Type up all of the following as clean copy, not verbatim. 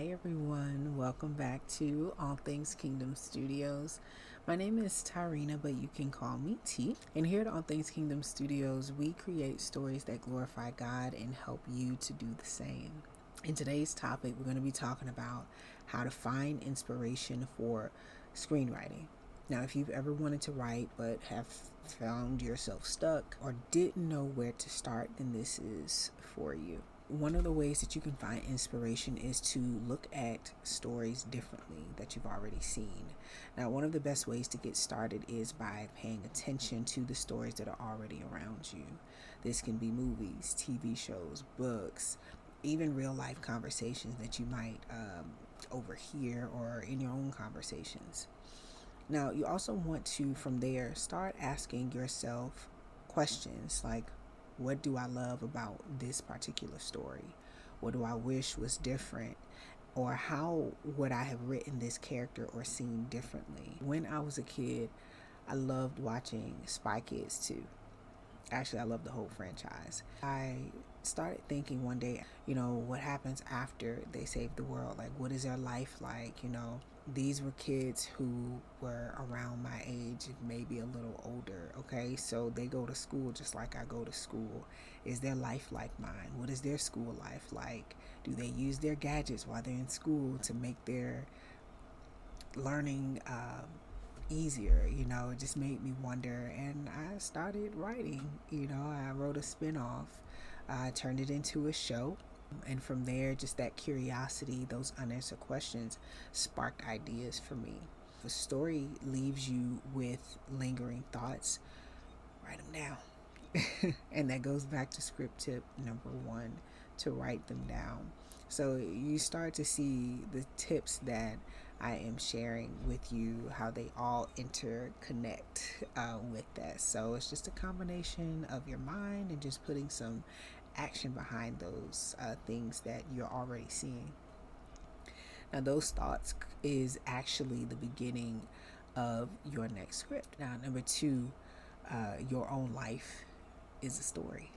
Hi everyone, welcome back to All Things Kingdom Studios. My name is Tyrina, but you can call me T. And here at All Things Kingdom Studios, we create stories that glorify God and help you to do the same. In today's topic, we're going to be talking about how to find inspiration for screenwriting. Now, if you've ever wanted to write but have found yourself stuck or didn't know where to start, then this is for you. One of the ways that you can find inspiration is to look at stories differently that you've already seen. Now, one of the best ways to get started is by paying attention to the stories that are already around you. This can be movies, TV shows, books, even real life conversations that you might overhear or in your own conversations. Now, you also want to, from there, start asking yourself questions like, what do I love about this particular story? What do I wish was different? Or how would I have written this character or scene differently? When I was a kid, I loved watching Spy Kids 2. Actually, I love the whole franchise. I started thinking one day, what happens after they save the world? Like, what is their life like? These were kids who were around my age, maybe a little older, okay? So they go to school just like I go to school. Is their life like mine? What is their school life like? Do they use their gadgets while they're in school to make their learning easier? It just made me wonder, and I started writing. I wrote a spin-off. I turned it into a show, and from there, just that curiosity, those unanswered questions sparked ideas for me. If a story leaves you with lingering thoughts, write them down. And that goes back to script tip number 1, to write them down. So you start to see the tips that I am sharing with you, how they all interconnect with that. So it's just a combination of your mind and just putting some action behind those things that you're already seeing. Now, those thoughts is actually the beginning of your next script. Now, number 2, your own life is a story.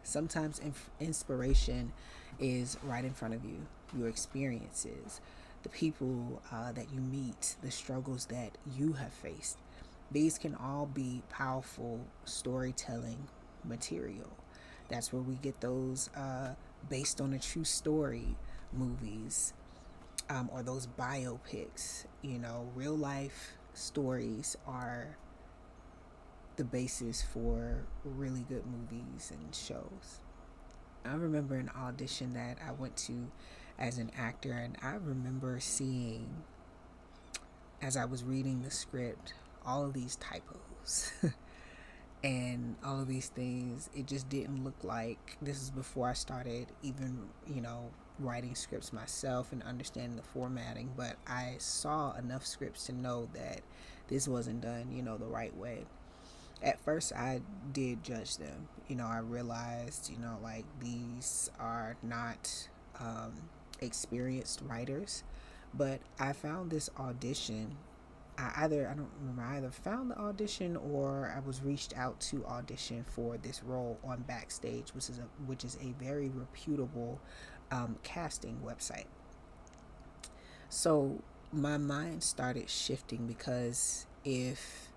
Sometimes inspiration is right in front of you, your experiences, the people that you meet, the struggles that you have faced. These can all be powerful storytelling material. That's where we get those based on a true story movies, or those biopics. Real life stories are the basis for really good movies and shows. I remember an audition that I went to as an actor, and I remember seeing, as I was reading the script, all of these typos and all of these things. It just didn't look like, this is before I started even, writing scripts myself and understanding the formatting, but I saw enough scripts to know that this wasn't done, the right way. At first I did judge them. I realized, like, these are not experienced writers. But I found this audition. I don't remember, I either found the audition or I was reached out to audition for this role on Backstage, which is a very reputable casting website. So my mind started shifting, because if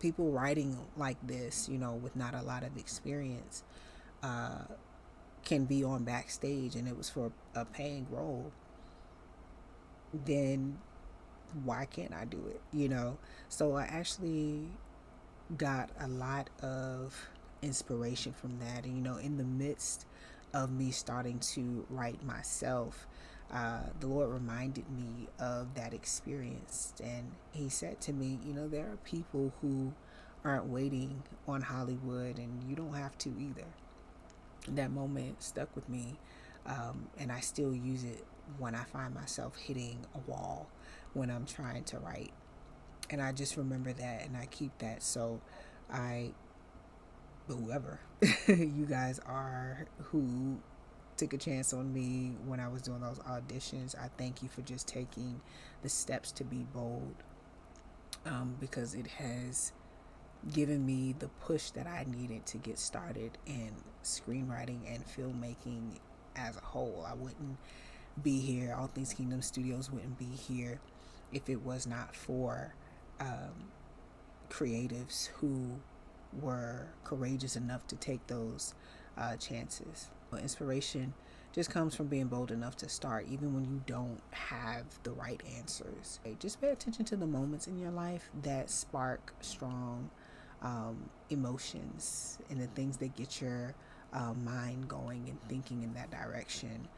people writing like this, with not a lot of experience, uh, can be on Backstage and it was for a paying role, then why can't I do it? So I actually got a lot of inspiration from that. And, in the midst of me starting to write myself, the Lord reminded me of that experience. And He said to me, there are people who aren't waiting on Hollywood, and you don't have to either. That moment stuck with me, and I still use it when I find myself hitting a wall when I'm trying to write. And I just remember that, and I keep that. So whoever you guys are who took a chance on me when I was doing those auditions, I thank you for just taking the steps to be bold, because it has given me the push that I needed to get started in screenwriting and filmmaking as a whole. I wouldn't be here. All Things Kingdom Studios wouldn't be here if it was not for creatives who were courageous enough to take those chances. Inspiration just comes from being bold enough to start, even when you don't have the right answers. Just pay attention to the moments in your life that spark strong emotions and the things that get your mind going and thinking in that direction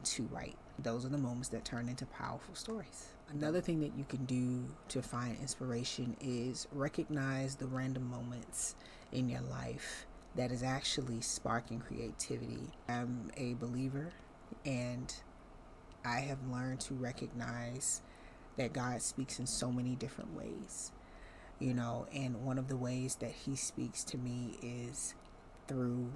to write. Those are the moments that turn into powerful stories. Another thing that you can do to find inspiration is recognize the random moments in your life that is actually sparking creativity. I'm a believer, and I have learned to recognize that God speaks in so many different ways, and one of the ways that he speaks to me is through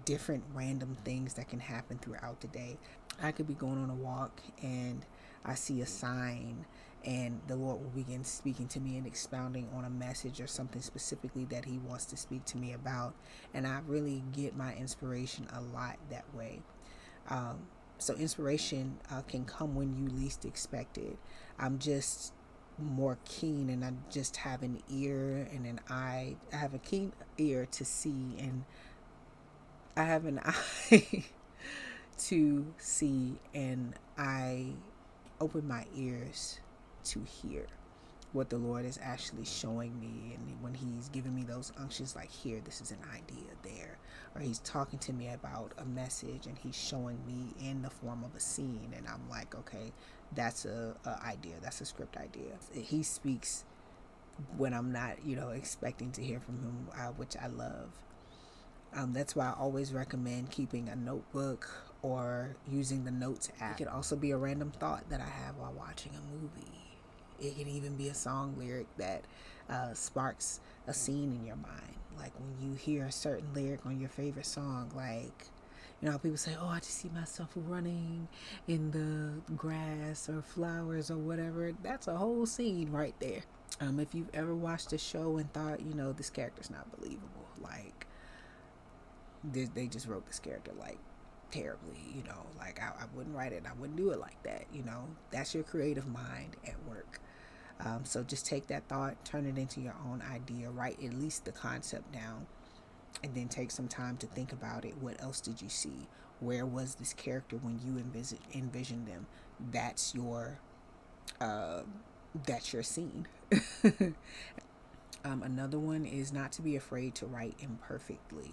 different random things that can happen throughout the day. I could be going on a walk and I see a sign, and the Lord will begin speaking to me and expounding on a message or something specifically that he wants to speak to me about. And I really get my inspiration a lot that way. So inspiration can come when you least expect it. I'm just more keen, and I just have an ear and an eye. I have a keen ear to see, and I have an eye to see, and I open my ears to hear what the Lord is actually showing me. And when he's giving me those unctions, like, here, this is an idea there, or he's talking to me about a message and he's showing me in the form of a scene, and I'm like, okay, that's a idea, that's a script idea. He speaks when I'm not expecting to hear from him, which I love. That's why I always recommend keeping a notebook or using the notes app. It could also be a random thought that I have while watching a movie. It can even be a song lyric that sparks a scene in your mind. Like when you hear a certain lyric on your favorite song, like, how people say, oh, I just see myself running in the grass or flowers or whatever. That's a whole scene right there. If you've ever watched a show and thought, this character's not believable, like, they just wrote this character like terribly, like I wouldn't write it, I wouldn't do it like that. That's your creative mind at work. So just take that thought, turn it into your own idea, write at least the concept down, and then take some time to think about it. What else did you see? Where was this character when you envisioned them? That's your scene. Another one is not to be afraid to write imperfectly.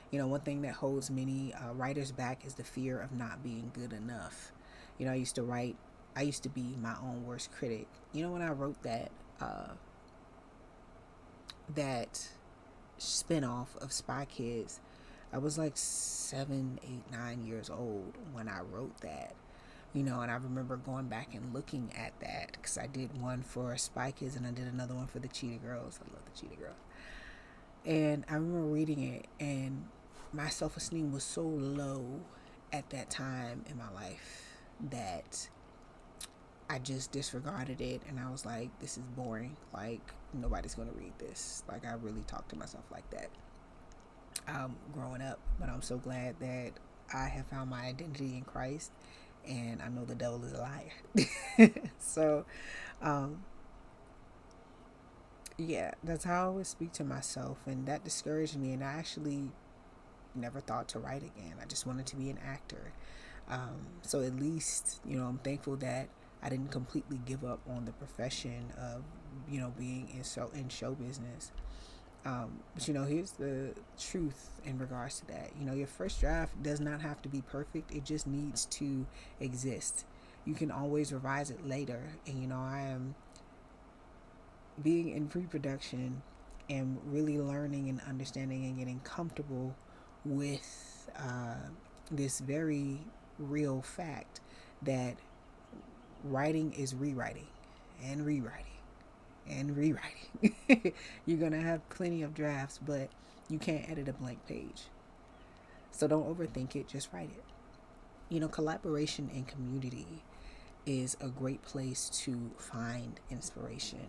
One thing that holds many writers back is the fear of not being good enough. I used to be my own worst critic. When I wrote that spinoff of Spy Kids, I was like 7, 8, 9 years old when I wrote that. And I remember going back and looking at that, because I did one for Spy Kids and I did another one for the Cheetah Girls. I love the Cheetah Girls. And I remember reading it, and my self-esteem was so low at that time in my life that I just disregarded it, and I was like, this is boring. Like, nobody's going to read this. Like, I really talked to myself like that growing up. But I'm so glad that I have found my identity in Christ, and I know the devil is a liar. So, yeah, that's how I always speak to myself, and that discouraged me, and I actually never thought to write again. I just wanted to be an actor. So at least, I'm thankful that I didn't completely give up on the profession of, being in show business. But here's the truth in regards to that. Your first draft does not have to be perfect. It just needs to exist. You can always revise it later. And I am being in pre-production and really learning and understanding and getting comfortable with this very real fact that writing is rewriting and rewriting and rewriting. You're gonna have plenty of drafts, but you can't edit a blank page. So don't overthink it, just write it. Collaboration and community is a great place to find inspiration.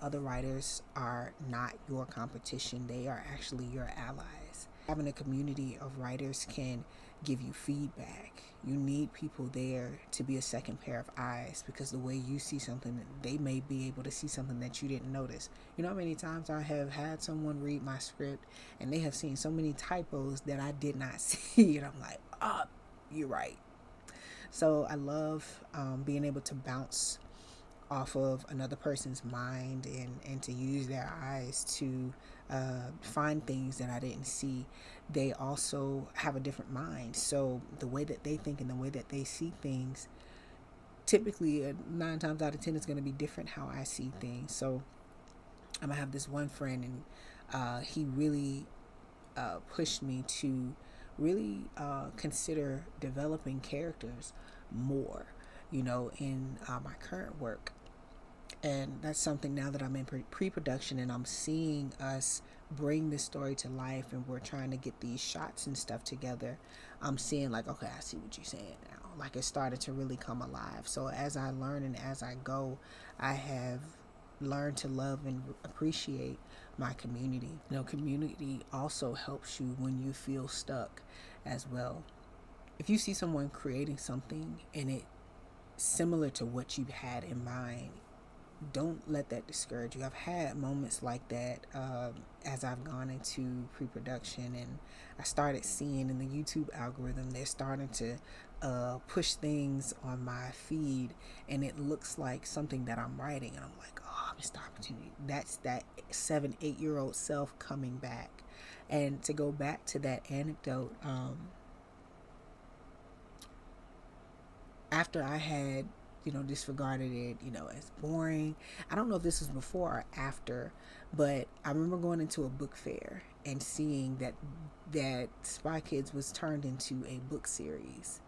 Other writers are not your competition, they are actually your allies. Having a community of writers can give you feedback. You need people there to be a second pair of eyes, because the way you see something, they may be able to see something that you didn't notice. You know how many times I have had someone read my script and they have seen so many typos that I did not see, and I'm like, oh, you're right. So I love being able to bounce off of another person's mind, and to use their eyes to find things that I didn't see. They also have a different mind. So the way that they think and the way that they see things, typically 9 times out of 10 is going to be different how I see things. So I'm going to have this one friend, and he really pushed me to really consider developing characters more, in my current work. And that's something now that I'm in pre-production and I'm seeing us bring this story to life, and we're trying to get these shots and stuff together. I'm seeing like, okay, I see what you're saying now. Like, it started to really come alive. So as I learn and as I go, I have learned to love and appreciate my community. Community also helps you when you feel stuck as well. If you see someone creating something and it's similar to what you had in mind, don't let that discourage you. I've had moments like that as I've gone into pre-production, and I started seeing in the YouTube algorithm, they're starting to push things on my feed, and it looks like something that I'm writing, and I'm like, oh, I missed the opportunity. That's that 7-8-year-old self coming back. And to go back to that anecdote, after I had disregarded it, as boring. I don't know if this was before or after, but I remember going into a book fair and seeing that Spy Kids was turned into a book series.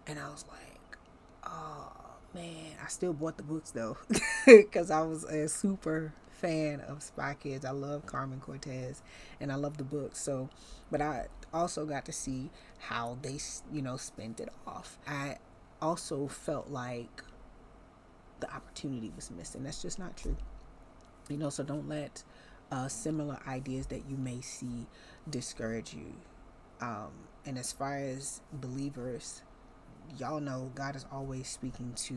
And I was like, oh man, I still bought the books though, because I was a super fan of Spy Kids. I love Carmen Cortez and I love the books. So, but I also got to see how they, spent it off. I also felt like the opportunity was missing. That's just not true. So don't let similar ideas that you may see discourage you. And as far as believers, y'all know God is always speaking to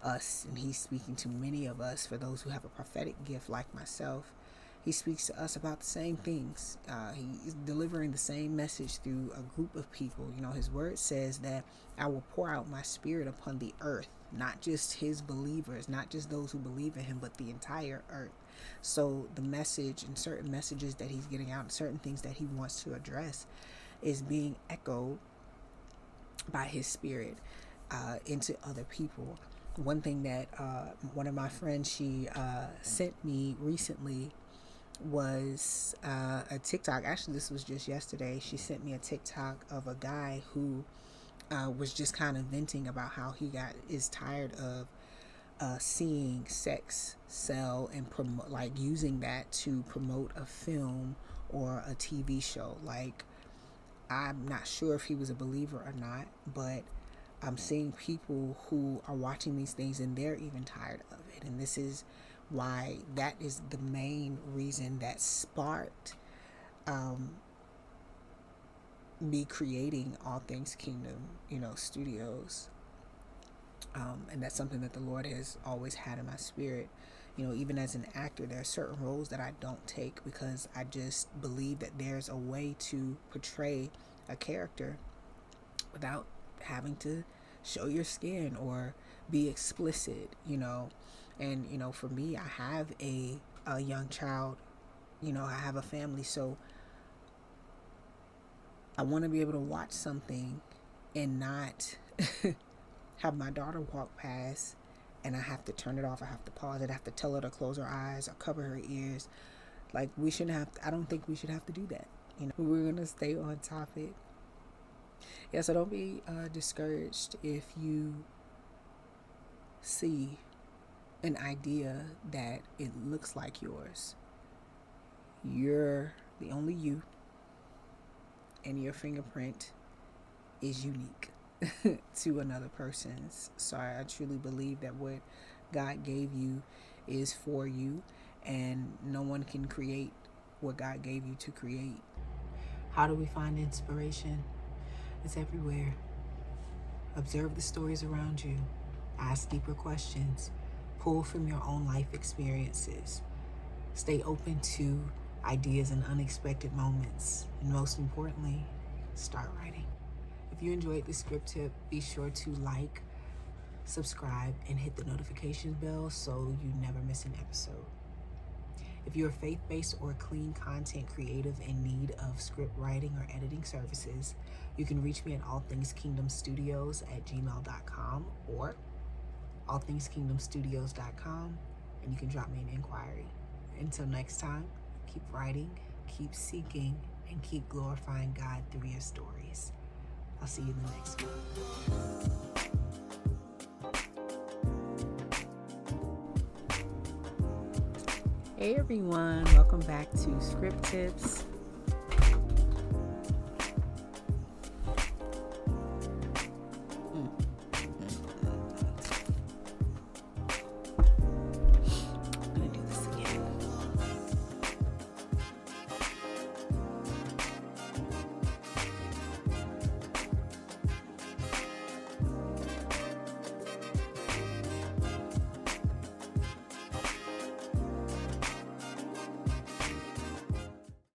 us, and he's speaking to many of us. For those who have a prophetic gift like myself, he speaks to us about the same things. He is delivering the same message through a group of people. His word says that I will pour out my spirit upon the earth, not just his believers, not just those who believe in him, but the entire earth. So the message and certain messages that he's getting out, and certain things that he wants to address, is being echoed by his spirit into other people. One thing that one of my friends, she sent me recently, was a TikTok. Actually, this was just yesterday. She sent me a TikTok of a guy who was just kind of venting about how he is tired of seeing sex sell and promote, like using that to promote a film or a TV show. Like, I'm not sure if he was a believer or not, but I'm seeing people who are watching these things and they're even tired of it. And this is why that is the main reason that sparked me creating All Things Kingdom, Studios. And that's something that the Lord has always had in my spirit. Even as an actor, there are certain roles that I don't take because I just believe that there's a way to portray a character without having to show your skin or be explicit, And, for me, I have a young child, I have a family. So I want to be able to watch something and not have my daughter walk past and I have to turn it off. I have to pause it. I have to tell her to close her eyes or cover her ears. Like, we shouldn't have, I don't think we should have to do that. We're going to stay on topic. Yeah, so don't be discouraged if you see an idea that it looks like yours. You're the only you, and your fingerprint is unique to another person's. So I truly believe that what God gave you is for you, and no one can create what God gave you to create. How do we find inspiration? It's everywhere. Observe the stories around you. Ask deeper questions. Pull from your own life experiences. Stay open to ideas in unexpected moments. And most importantly, start writing. If you enjoyed the script tip, be sure to like, subscribe, and hit the notification bell so you never miss an episode. If you're faith-based or clean content creative in need of script writing or editing services, you can reach me at ALLTHINGSKINGDOMSTUDIOS@gmail.com or ALLTHINGSKINGDOMSTUDIOS.com, and you can drop me an inquiry. Until next time, keep writing, keep seeking, and keep glorifying God through your stories. I'll see you in the next one. Hey everyone, welcome back to Script Tips.